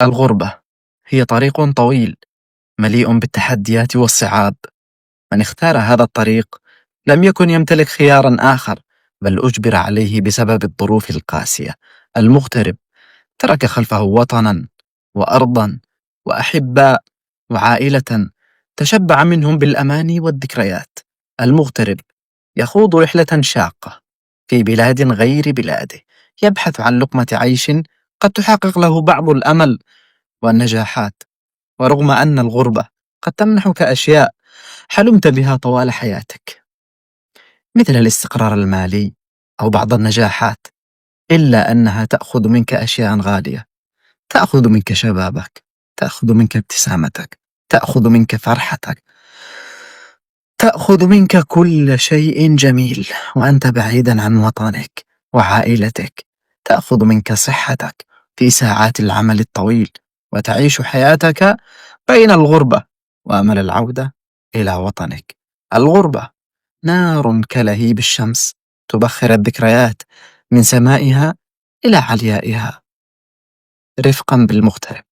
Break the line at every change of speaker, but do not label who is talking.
الغربة هي طريق طويل مليء بالتحديات والصعاب. من اختار هذا الطريق لم يكن يمتلك خيارا آخر، بل أجبر عليه بسبب الظروف القاسية. المغترب ترك خلفه وطنا وأرضا وأحباء وعائلة تشبع منهم بالأماني والذكريات. المغترب يخوض رحلة شاقة في بلاد غير بلاده، يبحث عن لقمة عيش قد تحقق له بعض الأمل والنجاحات. ورغم أن الغربة قد تمنحك أشياء حلمت بها طوال حياتك، مثل الاستقرار المالي أو بعض النجاحات، إلا أنها تأخذ منك أشياء غالية. تأخذ منك شبابك، تأخذ منك ابتسامتك، تأخذ منك فرحتك، تأخذ منك كل شيء جميل وأنت بعيدا عن وطنك وعائلتك. تأخذ منك صحتك في ساعات العمل الطويل، وتعيش حياتك بين الغربة وأمل العودة إلى وطنك. الغربة نار كلهيب الشمس، تبخر الذكريات من سمائها إلى عليائها. رفقا بالمغترب.